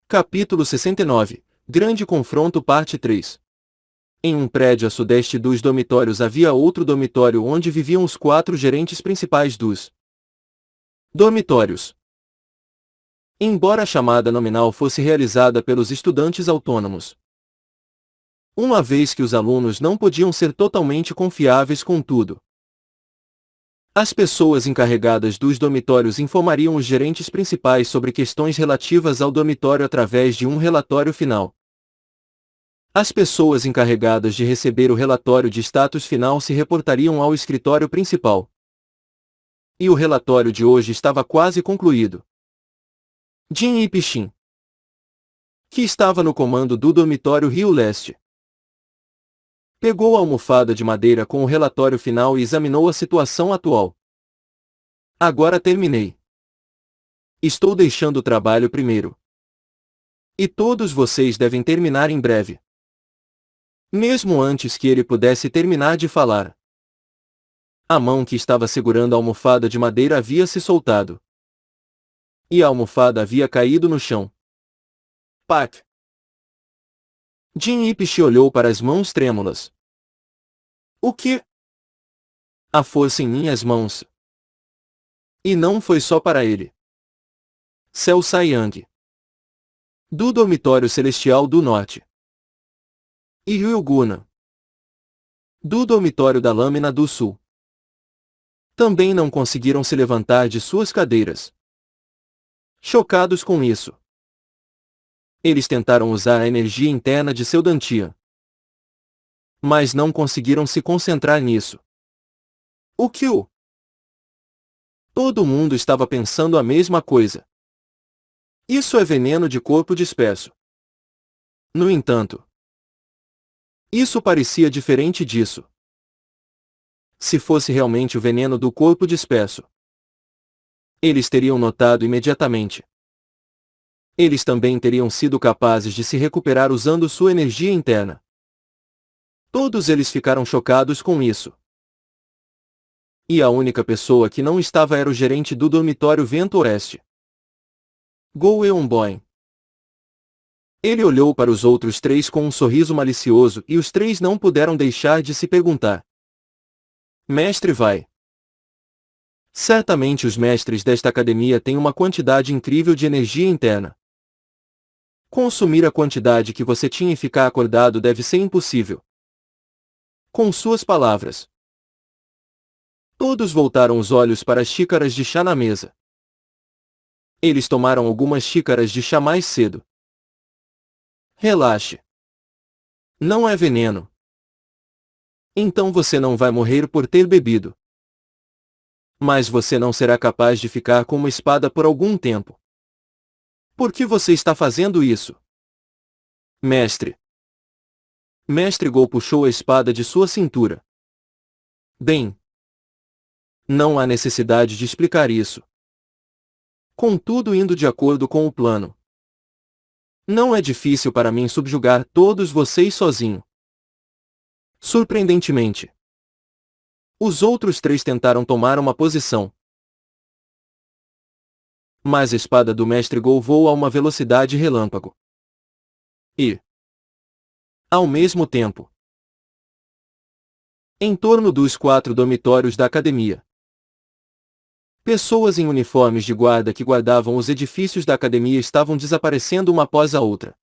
Capítulo 69. Grande confronto parte 3. Em um prédio a sudeste dos dormitórios havia outro dormitório onde viviam os 4 gerentes principais dos dormitórios. Embora a chamada nominal fosse realizada pelos estudantes autônomos, uma vez que os alunos não podiam ser totalmente confiáveis com tudo, as pessoas encarregadas dos dormitórios informariam os gerentes principais sobre questões relativas ao dormitório através de um relatório final. As pessoas encarregadas de receber o relatório de status final se reportariam ao escritório principal. E o relatório de hoje estava quase concluído. Jin Ipichin, que estava no comando do dormitório Rio Leste, pegou a almofada de madeira com o relatório final e examinou a situação atual. Agora terminei. Estou deixando o trabalho primeiro. E todos vocês devem terminar em breve. Mesmo antes que ele pudesse terminar de falar, a mão que estava segurando a almofada de madeira havia se soltado. E a almofada havia caído no chão. Pat! Jin Ipich olhou para as mãos trêmulas. O que? A força em minhas mãos. E não foi só para ele. Seo Sai-yang, do Dormitório Celestial do Norte, e Ryuguna, do Dormitório da Lâmina do Sul, também não conseguiram se levantar de suas cadeiras. Chocados com isso, eles tentaram usar a energia interna de seu Dantian, mas não conseguiram se concentrar nisso. O que o? Todo mundo estava pensando a mesma coisa. Isso é veneno de corpo disperso. No entanto, isso parecia diferente disso. Se fosse realmente o veneno do corpo disperso, eles teriam notado imediatamente. Eles também teriam sido capazes de se recuperar usando sua energia interna. Todos eles ficaram chocados com isso. E a única pessoa que não estava era o gerente do dormitório Vento Oeste, Go Eun-boen. Ele olhou para os outros 3 com um sorriso malicioso e os 3 não puderam deixar de se perguntar: Mestre vai? Certamente os mestres desta academia têm uma quantidade incrível de energia interna. Consumir a quantidade que você tinha e ficar acordado deve ser impossível. Com suas palavras, todos voltaram os olhos para as xícaras de chá na mesa. Eles tomaram algumas xícaras de chá mais cedo. Relaxe. Não é veneno. Então você não vai morrer por ter bebido. Mas você não será capaz de ficar com uma espada por algum tempo. Por que você está fazendo isso? Mestre. Mestre Go puxou a espada de sua cintura. Bem, não há necessidade de explicar isso. Contudo, indo de acordo com o plano, não é difícil para mim subjugar todos vocês sozinho. Surpreendentemente, os outros 3 tentaram tomar uma posição. Mas a espada do Mestre Go voa a uma velocidade relâmpago. E, ao mesmo tempo, em torno dos 4 dormitórios da academia, pessoas em uniformes de guarda que guardavam os edifícios da academia estavam desaparecendo uma após a outra.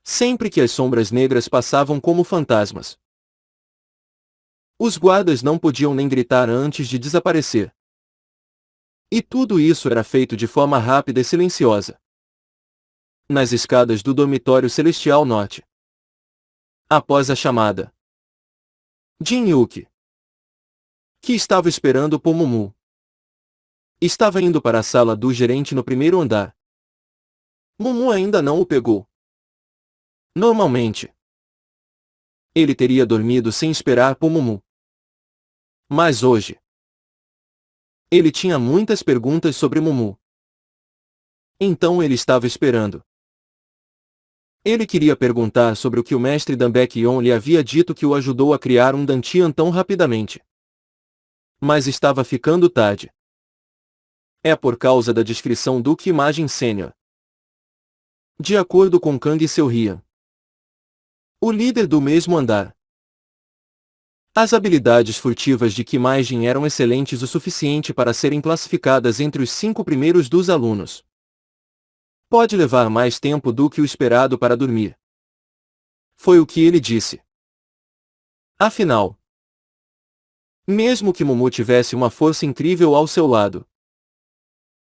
Sempre que as sombras negras passavam como fantasmas, os guardas não podiam nem gritar antes de desaparecer. E tudo isso era feito de forma rápida e silenciosa. Nas escadas do Dormitório Celestial Norte. Após a chamada, Jin Yuki, que estava esperando por Mumu, estava indo para a sala do gerente no primeiro andar. Mumu ainda não o pegou. Normalmente, ele teria dormido sem esperar por Mumu. Mas hoje, ele tinha muitas perguntas sobre Mumu. Então ele estava esperando. Ele queria perguntar sobre o que o mestre Danbaek-yeon lhe havia dito que o ajudou a criar um Dantian tão rapidamente. Mas estava ficando tarde. É por causa da descrição do que imagem sênior. De acordo com Kang Seul-hyeon, o líder do mesmo andar. As habilidades furtivas de Kim Maijin eram excelentes o suficiente para serem classificadas entre os 5 primeiros dos alunos. Pode levar mais tempo do que o esperado para dormir. Foi o que ele disse. Afinal, mesmo que Mumu tivesse uma força incrível ao seu lado,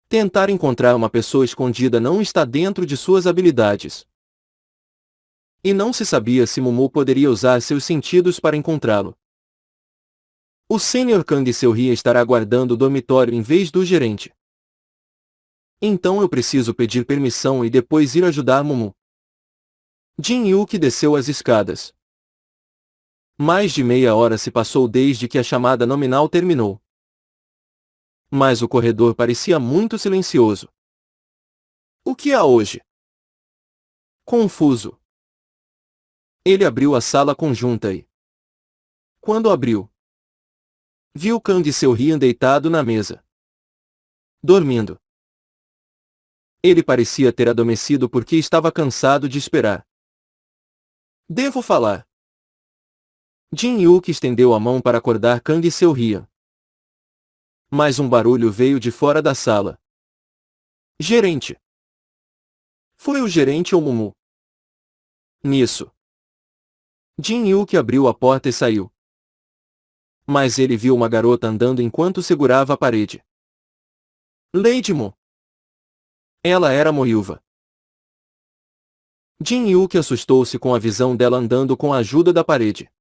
tentar encontrar uma pessoa escondida não está dentro de suas habilidades. E não se sabia se Mumu poderia usar seus sentidos para encontrá-lo. O Sr. Kang Seul-hyeon estará guardando o dormitório em vez do gerente. Então eu preciso pedir permissão e depois ir ajudar Mumu. Jin-yuki desceu as escadas. Mais de meia hora se passou desde que a chamada nominal terminou. Mas o corredor parecia muito silencioso. O que há hoje? Confuso. Ele abriu a sala conjunta e, quando abriu, viu Kang Seul-hyeon deitado na mesa, dormindo. Ele parecia ter adormecido porque estava cansado de esperar. Devo falar. Jin-yuki estendeu a mão para acordar Kang Seul-hyeon. Mas um barulho veio de fora da sala. Gerente. Foi o gerente ou Mumu? Nisso, Jin-yuki abriu a porta e saiu. Mas ele viu uma garota andando enquanto segurava a parede. Lady Mo. Ela era Moyuva. Jin-yuki assustou-se com a visão dela andando com a ajuda da parede.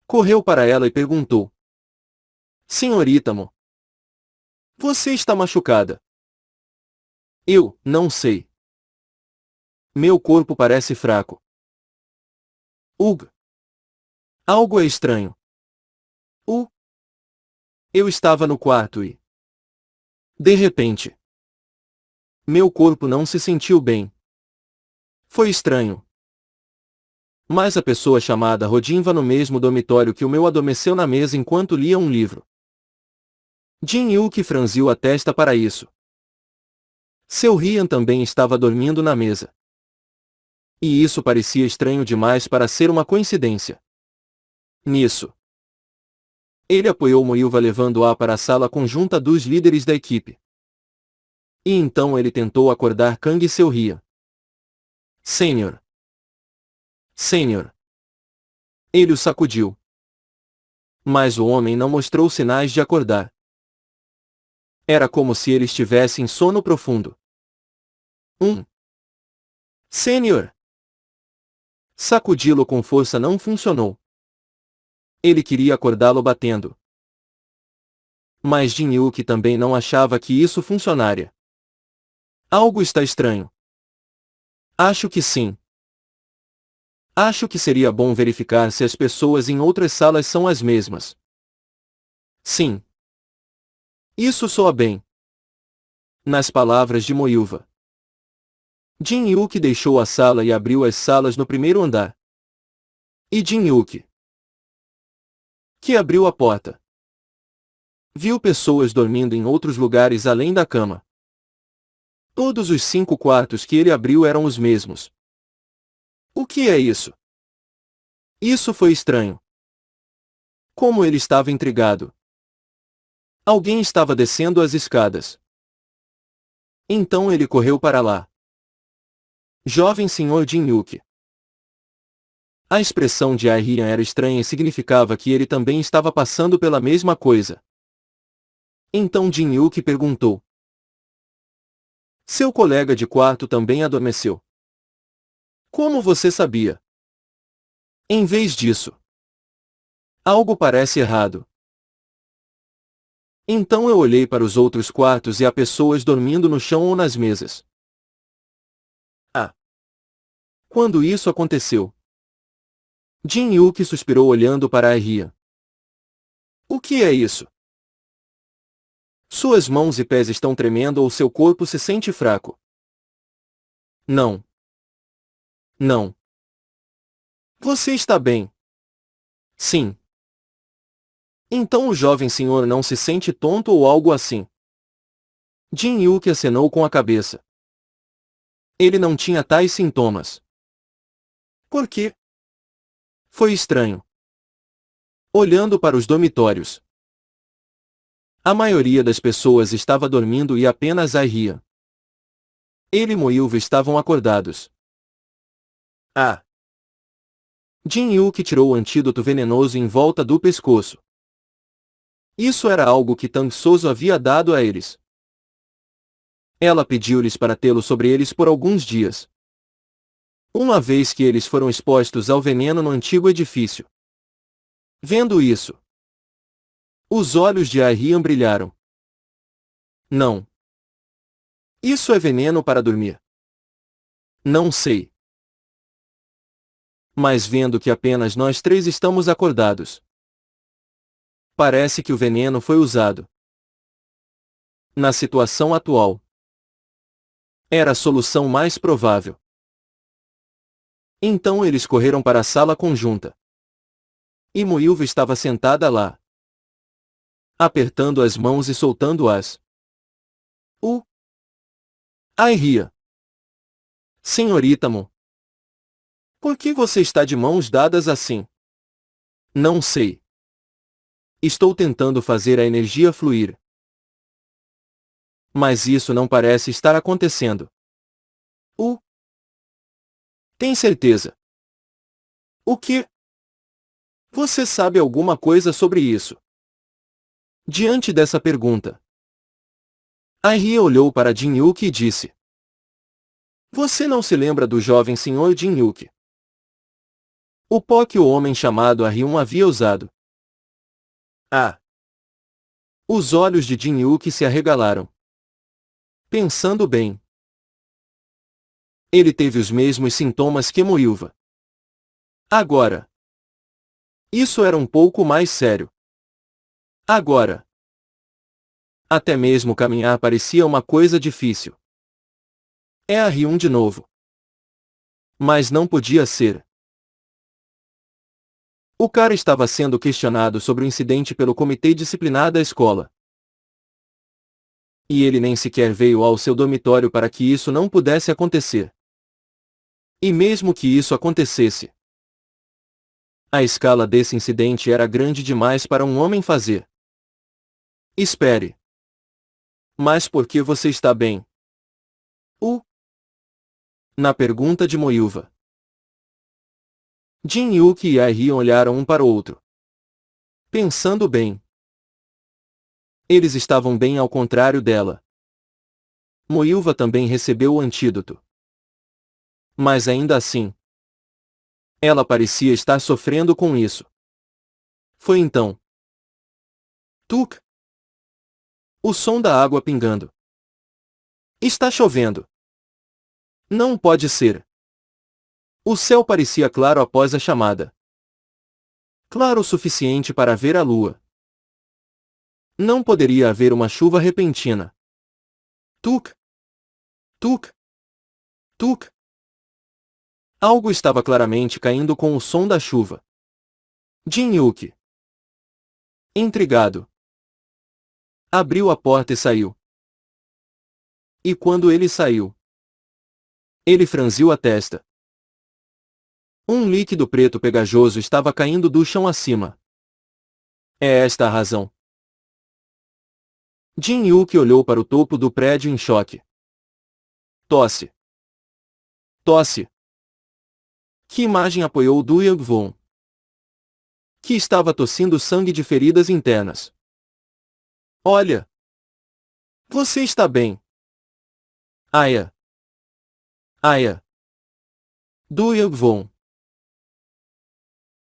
Correu para ela e perguntou. Senhorita Mo. Você está machucada? Eu, não sei. Meu corpo parece fraco. Ugh. Algo é estranho. Eu estava no quarto e, de repente, meu corpo não se sentiu bem. Foi estranho. Mas a pessoa chamada Rodinva no mesmo dormitório que o meu adormeceu na mesa enquanto lia um livro. Jin-yuki franziu a testa para isso. Seul-hyeon também estava dormindo na mesa. E isso parecia estranho demais para ser uma coincidência. Nisso, ele apoiou Moyuva levando-a para a sala conjunta dos líderes da equipe. E então ele tentou acordar Kang Seul-hyeon. Senhor. Senhor. Ele o sacudiu. Mas o homem não mostrou sinais de acordar. Era como se ele estivesse em sono profundo. Senhor. Sacudi-lo com força não funcionou. Ele queria acordá-lo batendo. Mas Jin-yuki também não achava que isso funcionaria. Algo está estranho. Acho que sim. Acho que seria bom verificar se as pessoas em outras salas são as mesmas. Sim. Isso soa bem. Nas palavras de Moyuva. Jin-yuki deixou a sala e abriu as salas no primeiro andar. E Jin-yuki, que abriu a porta, viu pessoas dormindo em outros lugares além da cama. Todos os 5 quartos que ele abriu eram os mesmos. O que é isso? Isso foi estranho. Como ele estava intrigado. Alguém estava descendo as escadas. Então ele correu para lá. Jovem Sr. Jin-yuki. A expressão de Airian era estranha e significava que ele também estava passando pela mesma coisa. Então Jin-yuki perguntou. Seu colega de quarto também adormeceu. Como você sabia? Em vez disso, algo parece errado. Então eu olhei para os outros quartos e há pessoas dormindo no chão ou nas mesas. Quando isso aconteceu? Jin-yuki suspirou olhando para Airian. O que é isso? Suas mãos e pés estão tremendo ou seu corpo se sente fraco? Não. Não. Você está bem? Sim. Então o jovem senhor não se sente tonto ou algo assim? Jin-Yuki acenou com a cabeça. Ele não tinha tais sintomas. Por quê? Foi estranho. Olhando para os dormitórios. A maioria das pessoas estava dormindo e apenas Ai-Ria. Ele e Moilva estavam acordados. Ah! Jin-Yuki tirou o antídoto venenoso em volta do pescoço. Isso era algo que Tang Soso havia dado a eles. Ela pediu-lhes para tê-lo sobre eles por alguns dias. Uma vez que eles foram expostos ao veneno no antigo edifício. Vendo isso, os olhos de Ai-Ria brilharam. Não. Isso é veneno para dormir. Não sei. Mas vendo que apenas nós três estamos acordados. Parece que o veneno foi usado. Na situação atual. Era a solução mais provável. Então eles correram para a sala conjunta. E Moilva estava sentada lá, apertando as mãos e soltando-as. Ai-Ria. Senhorita Mo. Por que você está de mãos dadas assim? Não sei. Estou tentando fazer a energia fluir. Mas isso não parece estar acontecendo. Tem certeza? O quê? Você sabe alguma coisa sobre isso? Diante dessa pergunta, Ai-Ria olhou para Jin-Yuki e disse: Você não se lembra do jovem senhor Jin-Yuki? O pó que o homem chamado Ai-Ryun havia usado. Ah! Os olhos de Jin-Yuki se arregalaram. Pensando bem. Ele teve os mesmos sintomas que Moilva. Agora. Isso era um pouco mais sério. Agora. Até mesmo caminhar parecia uma coisa difícil. É Ai-Ryun de novo. Mas não podia ser. O cara estava sendo questionado sobre o incidente pelo comitê disciplinar da escola. E ele nem sequer veio ao seu dormitório para que isso não pudesse acontecer. E mesmo que isso acontecesse, a escala desse incidente era grande demais para um homem fazer. Espere. Mas por que você está bem? Na pergunta de Moilva. Jin-Yuki e Ai-Ria olharam um para o outro. Pensando bem. Eles estavam bem ao contrário dela. Moilva também recebeu o antídoto. Mas ainda assim, ela parecia estar sofrendo com isso. Foi então. Tuk! O som da água pingando. Está chovendo. Não pode ser. O céu parecia claro após a chamada. Claro o suficiente para ver a lua. Não poderia haver uma chuva repentina. Tuk! Tuk! Tuk! Algo estava claramente caindo com o som da chuva. Jin-Yuki. Intrigado. Abriu a porta e saiu. E quando ele saiu, ele franziu a testa. Um líquido preto pegajoso estava caindo do chão acima. É esta a razão. Jin-Yuki olhou para o topo do prédio em choque. Tosse. Tosse. Que imagem apoiou Du Yang-won? Que estava tossindo sangue de feridas internas. Olha! Você está bem. Aya. Aya. Du Yang-won.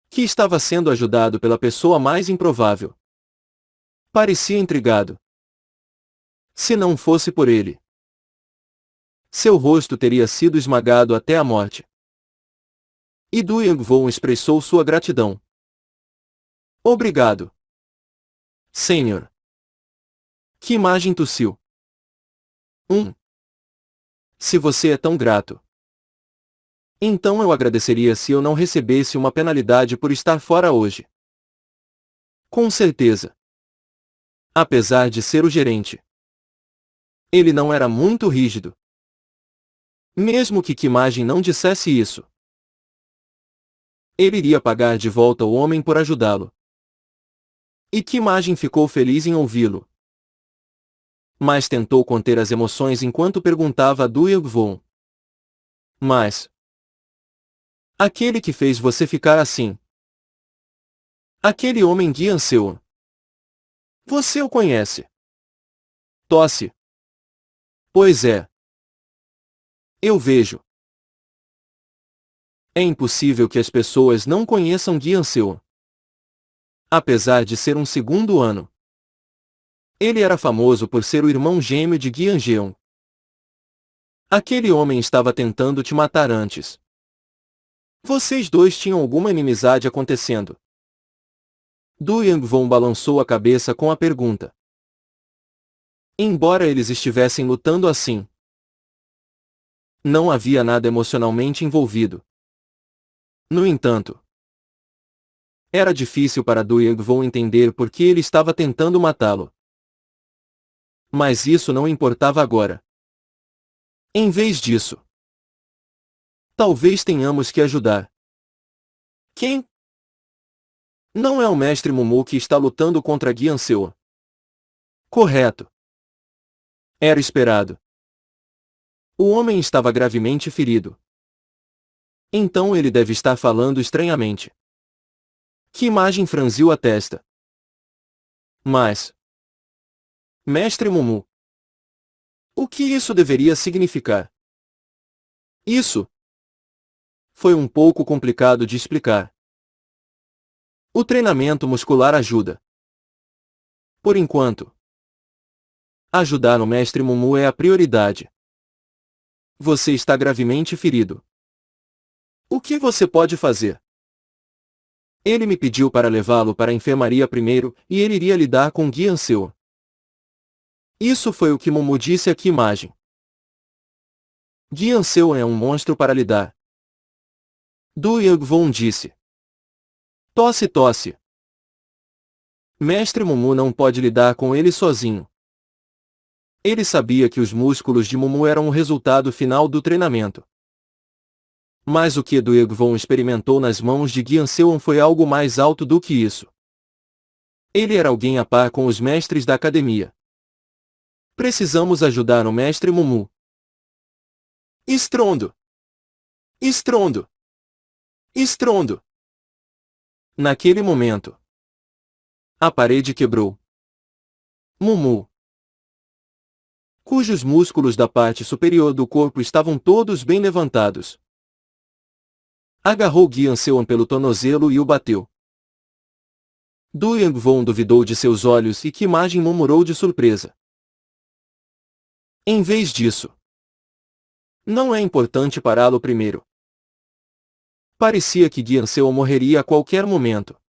Que estava sendo ajudado pela pessoa mais improvável. Parecia intrigado. Se não fosse por ele, seu rosto teria sido esmagado até a morte. E Du Yang-won expressou sua gratidão. Obrigado. Senhor. Que imagem tossiu. Se você é tão grato, então eu agradeceria se eu não recebesse uma penalidade por estar fora hoje. Com certeza. Apesar de ser o gerente. Ele não era muito rígido. Mesmo que Kimagem não dissesse isso, ele iria pagar de volta o homem por ajudá-lo. E Kimagem ficou feliz em ouvi-lo. Mas tentou conter as emoções enquanto perguntava a Du Yegvon. Mas... aquele que fez você ficar assim? Aquele homem Guianseu. Você o conhece? Tosse. Pois é. Eu vejo. É impossível que as pessoas não conheçam Guianseu. Apesar de ser um segundo ano. Ele era famoso por ser o irmão gêmeo de Guianjeon. Aquele homem estava tentando te matar antes. Vocês dois tinham alguma inimizade acontecendo. Du Yangvon balançou a cabeça com a pergunta. Embora eles estivessem lutando assim, não havia nada emocionalmente envolvido. No entanto, era difícil para Du Yangvon entender por que ele estava tentando matá-lo. Mas isso não importava agora. Em vez disso, talvez tenhamos que ajudar. Quem? Não é o mestre Mumu que está lutando contra Guianseu. Correto. Era esperado. O homem estava gravemente ferido. Então ele deve estar falando estranhamente. Kimagem franziu a testa. Mas... Mestre Mumu. O que isso deveria significar? Isso foi um pouco complicado de explicar. O treinamento muscular ajuda. Por enquanto, ajudar o mestre Mumu é a prioridade. Você está gravemente ferido. O que você pode fazer? Ele me pediu para levá-lo para a enfermaria primeiro, e ele iria lidar com Guianseu. Isso foi o que Mumu disse a Kimagem. Guianseu é um monstro para lidar. Du Yangvon disse. Tosse, tosse. Mestre Mumu não pode lidar com ele sozinho. Ele sabia que os músculos de Mumu eram o resultado final do treinamento. Mas o que Du Yangvon experimentou nas mãos de Guianseu foi algo mais alto do que isso. Ele era alguém a par com os mestres da academia. Precisamos ajudar o mestre Mumu. Estrondo! Estrondo! Estrondo! Naquele momento, a parede quebrou. Mumu, cujos músculos da parte superior do corpo estavam todos bem levantados, agarrou Guianseu pelo tornozelo e o bateu. Du Yangvon duvidou de seus olhos e Kimagem murmurou de surpresa. Em vez disso, não é importante pará-lo primeiro. Parecia que Guianseu morreria a qualquer momento.